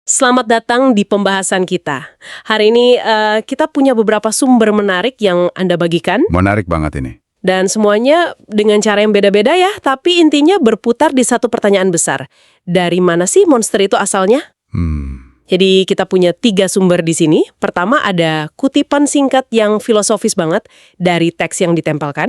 Selamat datang di pembahasan kita. Hari ini kita punya beberapa sumber menarik yang Anda bagikan. Menarik banget ini. Dan semuanya dengan cara yang beda-beda ya, tapi intinya berputar di satu pertanyaan besar. Dari mana sih monster itu asalnya? Jadi kita punya 3 sumber di sini. Pertama ada kutipan singkat yang filosofis banget dari teks yang ditempelkan.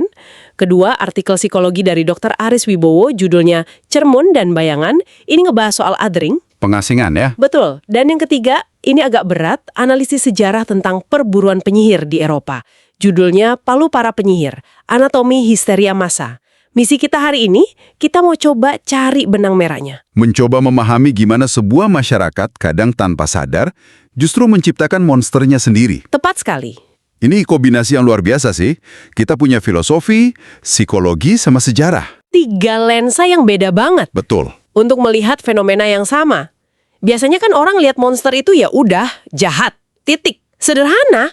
Kedua, artikel psikologi dari Dr. Aris Wibowo, judulnya Cermun dan Bayangan. Ini ngebahas soal othering. Pengasingan ya? Betul. Dan yang ketiga, ini agak berat, analisis sejarah tentang perburuan penyihir di Eropa. Judulnya Palu Para Penyihir, Anatomi Histeria Massa. Misi kita hari ini, kita mau coba cari benang merahnya. Mencoba memahami gimana sebuah masyarakat kadang tanpa sadar justru menciptakan monsternya sendiri. Tepat sekali. Ini kombinasi yang luar biasa sih. Kita punya filosofi, psikologi, sama sejarah. 3 lensa yang beda banget Betul. untuk melihat fenomena yang sama. Biasanya kan orang lihat monster itu ya udah, jahat, titik. Sederhana.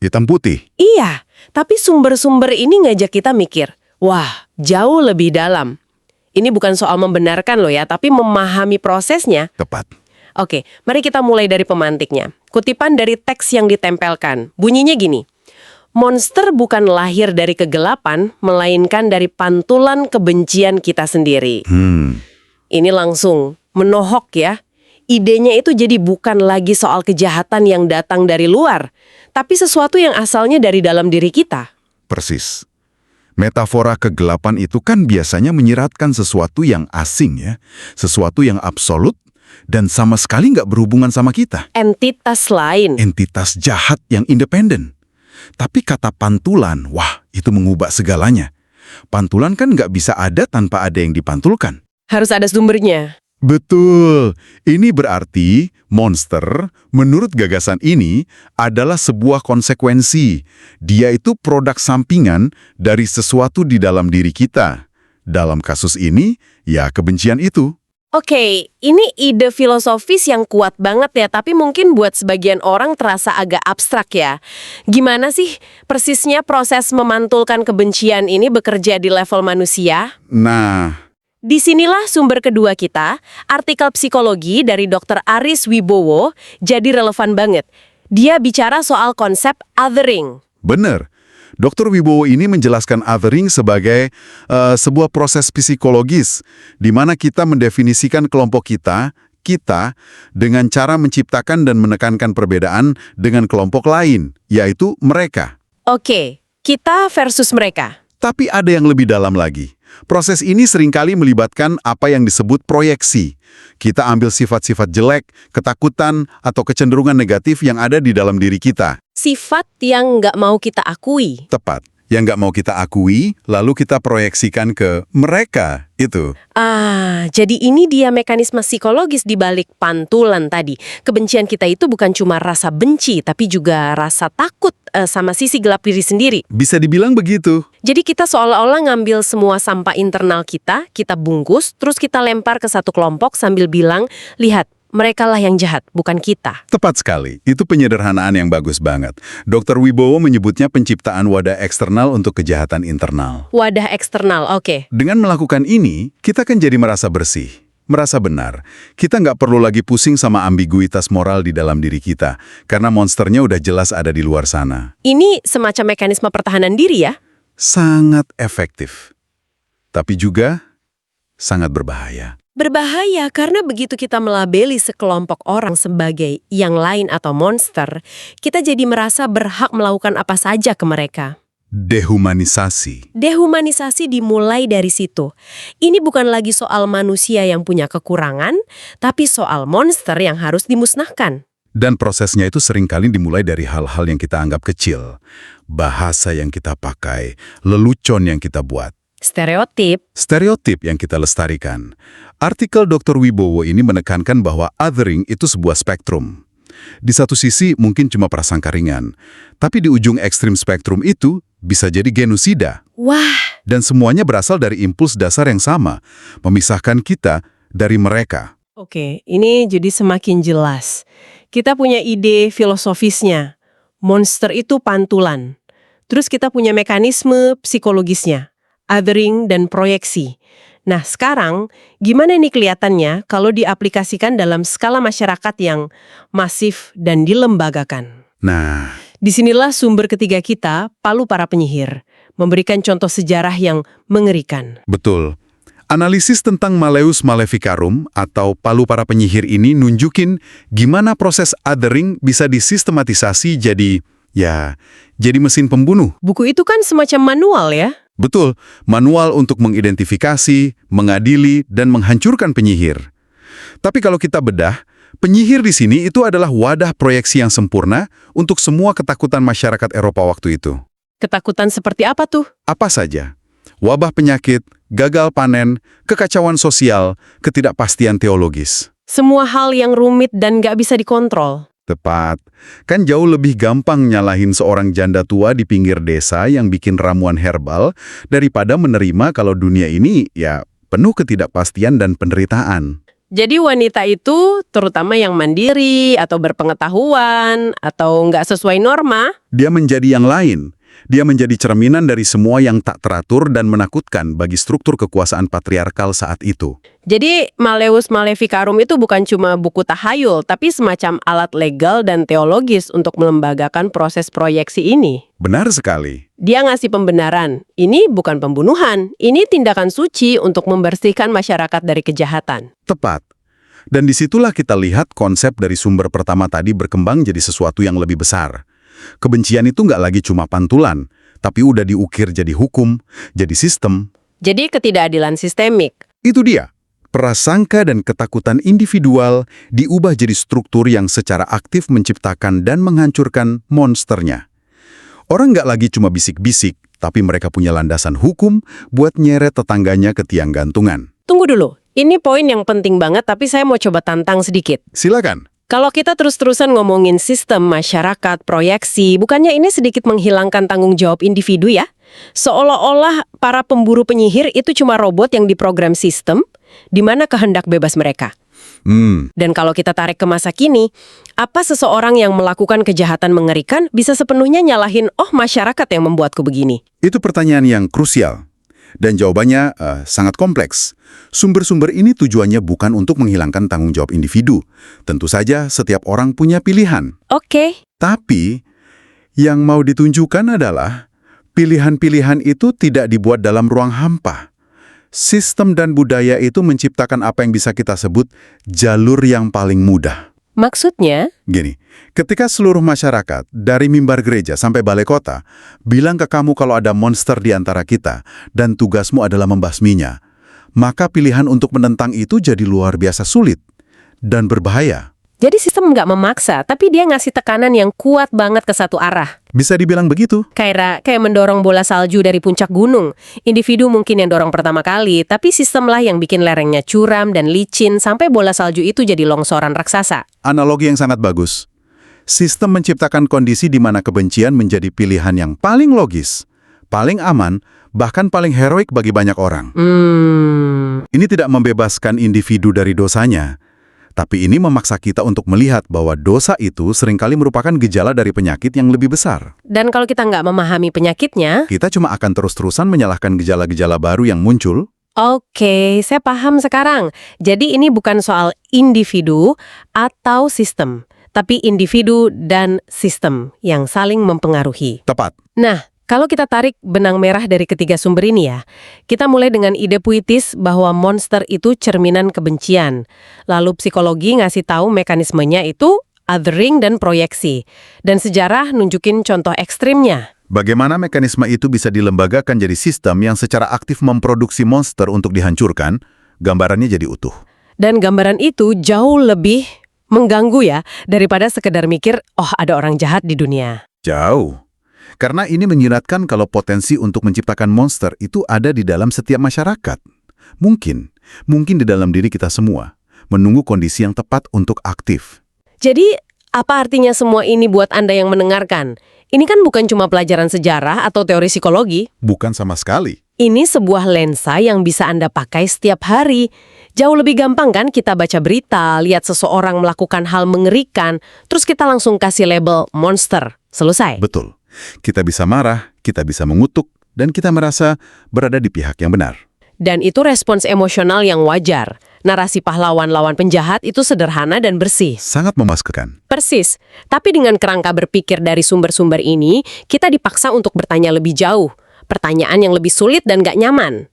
Hitam putih. Iya, tapi sumber-sumber ini ngajak kita mikir, wah, jauh lebih dalam. Ini bukan soal membenarkan loh ya, tapi memahami prosesnya. Tepat. Oke, mari kita mulai dari pemantiknya. Kutipan dari teks yang ditempelkan. Bunyinya gini, monster bukan lahir dari kegelapan, melainkan dari pantulan kebencian kita sendiri. Ini langsung menohok ya. Idenya itu jadi bukan lagi soal kejahatan yang datang dari luar, tapi sesuatu yang asalnya dari dalam diri kita. Persis. Metafora kegelapan itu kan biasanya menyiratkan sesuatu yang asing ya. Sesuatu yang absolut dan sama sekali nggak berhubungan sama kita. Entitas lain. Entitas jahat yang independen. Tapi kata pantulan, wah itu mengubah segalanya. Pantulan kan nggak bisa ada tanpa ada yang dipantulkan. Harus ada sumbernya. Betul. Ini berarti monster, menurut gagasan ini, adalah sebuah konsekuensi. Dia itu produk sampingan dari sesuatu di dalam diri kita. Dalam kasus ini, ya kebencian itu. Oke, ini ide filosofis yang kuat banget ya, tapi mungkin buat sebagian orang terasa agak abstrak ya. Gimana sih persisnya proses memantulkan kebencian ini bekerja di level manusia? Nah, Disinilah sumber kedua kita, artikel psikologi dari Dr. Aris Wibowo, jadi relevan banget. Dia bicara soal konsep othering. benar. Dr. Wibowo ini menjelaskan othering sebagai sebuah proses psikologis di mana kita mendefinisikan kelompok kita dengan cara menciptakan dan menekankan perbedaan dengan kelompok lain, yaitu mereka. Oke, kita versus mereka. Tapi ada yang lebih dalam lagi. Proses ini seringkali melibatkan apa yang disebut proyeksi. Kita ambil sifat-sifat jelek, ketakutan, atau kecenderungan negatif yang ada di dalam diri kita. Sifat yang nggak mau kita akui. Tepat. Yang nggak mau kita akui, lalu kita proyeksikan ke mereka itu. Jadi ini dia mekanisme psikologis di balik pantulan tadi. Kebencian kita itu bukan cuma rasa benci, tapi juga rasa takut sama sisi gelap diri sendiri. Bisa dibilang begitu. Jadi kita seolah-olah ngambil semua sampah internal kita bungkus, terus kita lempar ke satu kelompok sambil bilang, lihat, mereka lah yang jahat, bukan kita. Tepat sekali. Itu penyederhanaan yang bagus banget. Dr. Wibowo menyebutnya penciptaan wadah eksternal untuk kejahatan internal. Wadah eksternal, oke. Dengan melakukan ini, kita kan jadi merasa bersih, merasa benar. Kita nggak perlu lagi pusing sama ambiguitas moral di dalam diri kita, karena monsternya udah jelas ada di luar sana. Ini semacam mekanisme pertahanan diri ya? Sangat efektif. Tapi juga sangat berbahaya. Berbahaya karena begitu kita melabeli sekelompok orang sebagai yang lain atau monster, kita jadi merasa berhak melakukan apa saja ke mereka. Dehumanisasi. Dehumanisasi dimulai dari situ. Ini bukan lagi soal manusia yang punya kekurangan, tapi soal monster yang harus dimusnahkan. Dan prosesnya itu seringkali dimulai dari hal-hal yang kita anggap kecil. Bahasa yang kita pakai, lelucon yang kita buat. Stereotip yang kita lestarikan. Artikel Dr. Wibowo ini menekankan bahwa othering itu sebuah spektrum. Di satu sisi mungkin cuma prasangka ringan, tapi di ujung ekstrim spektrum itu bisa jadi genosida. Wah, Dan semuanya berasal dari impuls dasar yang sama, memisahkan kita dari mereka. oke, ini jadi semakin jelas. Kita punya ide filosofisnya. Monster itu pantulan. Terus kita punya mekanisme psikologisnya. Othering dan proyeksi. Nah, sekarang gimana nih kelihatannya kalau diaplikasikan dalam skala masyarakat yang masif dan dilembagakan? Nah, Disinilah sumber ketiga kita, Palu Para Penyihir, memberikan contoh sejarah yang mengerikan. betul. Analisis tentang Malleus Maleficarum atau Palu Para Penyihir ini nunjukin gimana proses othering bisa disistematisasi jadi mesin pembunuh. Buku itu kan semacam manual ya? Betul, manual untuk mengidentifikasi, mengadili, dan menghancurkan penyihir. Tapi kalau kita bedah, penyihir di sini itu adalah wadah proyeksi yang sempurna untuk semua ketakutan masyarakat Eropa waktu itu. Ketakutan seperti apa tuh? Apa saja? Wabah penyakit, gagal panen, kekacauan sosial, ketidakpastian teologis. Semua hal yang rumit dan nggak bisa dikontrol. Tepat. Kan jauh lebih gampang nyalahin seorang janda tua di pinggir desa yang bikin ramuan herbal daripada menerima kalau dunia ini penuh ketidakpastian dan penderitaan. Jadi wanita itu, terutama yang mandiri atau berpengetahuan atau nggak sesuai norma, Dia menjadi yang lain. Dia menjadi cerminan dari semua yang tak teratur dan menakutkan bagi struktur kekuasaan patriarkal saat itu. jadi Malleus Maleficarum itu bukan cuma buku tahayul, tapi semacam alat legal dan teologis untuk melembagakan proses proyeksi ini. Benar sekali. Dia ngasih pembenaran, ini bukan pembunuhan, ini tindakan suci untuk membersihkan masyarakat dari kejahatan. Tepat. Dan disitulah kita lihat konsep dari sumber pertama tadi berkembang jadi sesuatu yang lebih besar. Kebencian itu nggak lagi cuma pantulan, tapi udah diukir jadi hukum, jadi sistem. Jadi ketidakadilan sistemik. Itu dia. Prasangka dan ketakutan individual diubah jadi struktur yang secara aktif menciptakan dan menghancurkan monsternya. Orang nggak lagi cuma bisik-bisik, tapi mereka punya landasan hukum buat nyeret tetangganya ke tiang gantungan. Tunggu dulu, ini poin yang penting banget tapi saya mau coba tantang sedikit. Silakan. Kalau kita terus-terusan ngomongin sistem, masyarakat, proyeksi, bukannya ini sedikit menghilangkan tanggung jawab individu ya? Seolah-olah para pemburu penyihir itu cuma robot yang diprogram sistem, di mana kehendak bebas mereka. Dan kalau kita tarik ke masa kini, apa seseorang yang melakukan kejahatan mengerikan bisa sepenuhnya nyalahin, masyarakat yang membuatku begini? Itu pertanyaan yang krusial. Dan jawabannya sangat kompleks. Sumber-sumber ini tujuannya bukan untuk menghilangkan tanggung jawab individu. Tentu saja setiap orang punya pilihan. Oke. Tapi, yang mau ditunjukkan adalah pilihan-pilihan itu tidak dibuat dalam ruang hampa. Sistem dan budaya itu menciptakan apa yang bisa kita sebut jalur yang paling mudah. Maksudnya? Gini, ketika seluruh masyarakat, dari mimbar gereja sampai balai kota, bilang ke kamu kalau ada monster di antara kita, dan tugasmu adalah membasminya, maka pilihan untuk menentang itu jadi luar biasa sulit dan berbahaya. Jadi sistem nggak memaksa, tapi dia ngasih tekanan yang kuat banget ke satu arah. Bisa dibilang begitu? Kayak mendorong bola salju dari puncak gunung. Individu mungkin yang dorong pertama kali, tapi sistemlah yang bikin lerengnya curam dan licin sampai bola salju itu jadi longsoran raksasa. Analogi yang sangat bagus. Sistem menciptakan kondisi di mana kebencian menjadi pilihan yang paling logis, paling aman, bahkan paling heroik bagi banyak orang. Ini tidak membebaskan individu dari dosanya, tapi ini memaksa kita untuk melihat bahwa dosa itu seringkali merupakan gejala dari penyakit yang lebih besar. Dan kalau kita nggak memahami penyakitnya, Kita cuma akan terus-terusan menyalahkan gejala-gejala baru yang muncul. oke, saya paham sekarang. Jadi ini bukan soal individu atau sistem, tapi individu dan sistem yang saling mempengaruhi. Tepat. Nah, kalau kita tarik benang merah dari ketiga sumber ini ya, kita mulai dengan ide puitis bahwa monster itu cerminan kebencian. Lalu psikologi ngasih tahu mekanismenya itu othering dan proyeksi. Dan sejarah nunjukin contoh ekstrimnya. Bagaimana mekanisme itu bisa dilembagakan jadi sistem yang secara aktif memproduksi monster untuk dihancurkan, gambarannya jadi utuh. Dan gambaran itu jauh lebih mengganggu ya, daripada sekedar mikir, ada orang jahat di dunia. Jauh. Karena ini menyiratkan kalau potensi untuk menciptakan monster itu ada di dalam setiap masyarakat. Mungkin di dalam diri kita semua, menunggu kondisi yang tepat untuk aktif. Jadi, apa artinya semua ini buat Anda yang mendengarkan? Ini kan bukan cuma pelajaran sejarah atau teori psikologi. Bukan sama sekali. Ini sebuah lensa yang bisa Anda pakai setiap hari. Jauh lebih gampang kan kita baca berita, lihat seseorang melakukan hal mengerikan, terus kita langsung kasih label monster. Selesai. Betul. Kita bisa marah, kita bisa mengutuk, dan kita merasa berada di pihak yang benar. Dan itu respons emosional yang wajar. Narasi pahlawan lawan penjahat itu sederhana dan bersih. Sangat memuaskan. Persis. Tapi dengan kerangka berpikir dari sumber-sumber ini, kita dipaksa untuk bertanya lebih jauh. Pertanyaan yang lebih sulit dan gak nyaman.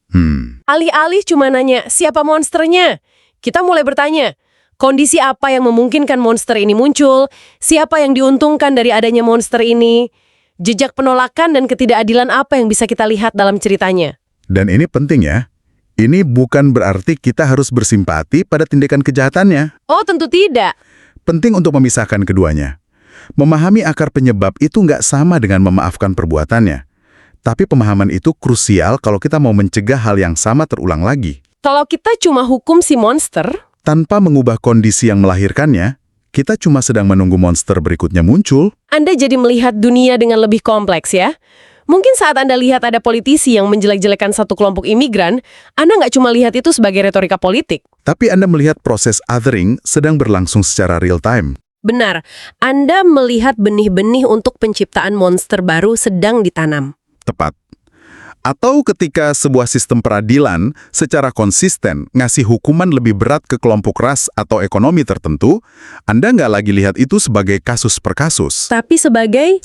Alih-alih cuma nanya, siapa monsternya? Kita mulai bertanya, kondisi apa yang memungkinkan monster ini muncul? Siapa yang diuntungkan dari adanya monster ini? Jejak penolakan dan ketidakadilan apa yang bisa kita lihat dalam ceritanya? Dan ini penting ya. Ini bukan berarti kita harus bersimpati pada tindakan kejahatannya. Oh, tentu tidak. Penting untuk memisahkan keduanya. Memahami akar penyebab itu nggak sama dengan memaafkan perbuatannya. Tapi pemahaman itu krusial kalau kita mau mencegah hal yang sama terulang lagi. Kalau kita cuma hukum si monster, Tanpa mengubah kondisi yang melahirkannya, kita cuma sedang menunggu monster berikutnya muncul. Anda jadi melihat dunia dengan lebih kompleks ya. Mungkin saat Anda lihat ada politisi yang menjelek-jelekan satu kelompok imigran, Anda nggak cuma lihat itu sebagai retorika politik. Tapi Anda melihat proses othering sedang berlangsung secara real time. Benar, Anda melihat benih-benih untuk penciptaan monster baru sedang ditanam. Tepat. Atau ketika sebuah sistem peradilan secara konsisten ngasih hukuman lebih berat ke kelompok ras atau ekonomi tertentu, Anda nggak lagi lihat itu sebagai kasus per kasus. Tapi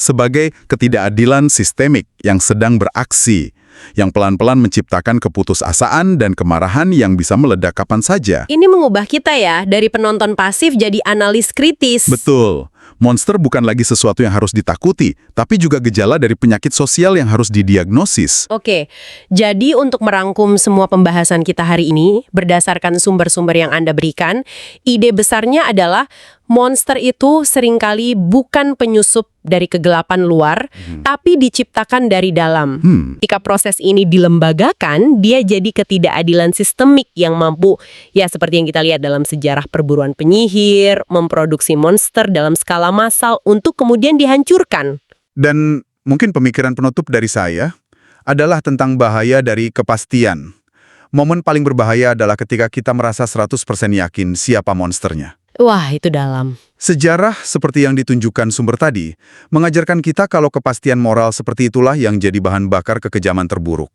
Sebagai ketidakadilan sistemik yang sedang beraksi, yang pelan-pelan menciptakan keputusasaan dan kemarahan yang bisa meledak kapan saja. ini mengubah kita ya, dari penonton pasif jadi analis kritis. Betul. Monster bukan lagi sesuatu yang harus ditakuti, tapi juga gejala dari penyakit sosial yang harus didiagnosis. Oke, jadi untuk merangkum semua pembahasan kita hari ini, berdasarkan sumber-sumber yang Anda berikan, ide besarnya adalah monster itu seringkali bukan penyusup dari kegelapan luar, tapi diciptakan dari dalam. Jika proses ini dilembagakan, dia jadi ketidakadilan sistemik yang mampu, ya seperti yang kita lihat dalam sejarah perburuan penyihir, memproduksi monster dalam skala massal untuk kemudian dihancurkan. Dan mungkin pemikiran penutup dari saya adalah tentang bahaya dari kepastian. Momen paling berbahaya adalah ketika kita merasa 100% yakin siapa monsternya. Wah, itu dalam. Sejarah seperti yang ditunjukkan sumber tadi mengajarkan kita kalau kepastian moral seperti itulah yang jadi bahan bakar kekejaman terburuk.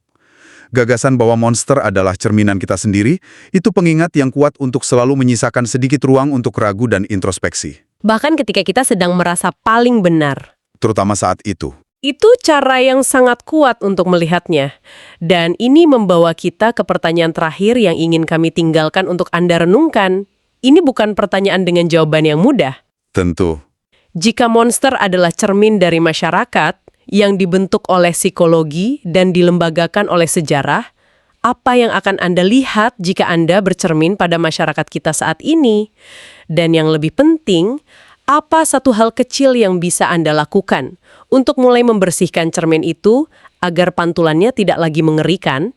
Gagasan bahwa monster adalah cerminan kita sendiri, itu pengingat yang kuat untuk selalu menyisakan sedikit ruang untuk ragu dan introspeksi. Bahkan ketika kita sedang merasa paling benar. Terutama saat itu. Itu cara yang sangat kuat untuk melihatnya. Dan ini membawa kita ke pertanyaan terakhir yang ingin kami tinggalkan untuk Anda renungkan. Ini bukan pertanyaan dengan jawaban yang mudah. Tentu. Jika monster adalah cermin dari masyarakat yang dibentuk oleh psikologi dan dilembagakan oleh sejarah, apa yang akan Anda lihat jika Anda bercermin pada masyarakat kita saat ini? Dan yang lebih penting, apa satu hal kecil yang bisa Anda lakukan untuk mulai membersihkan cermin itu agar pantulannya tidak lagi mengerikan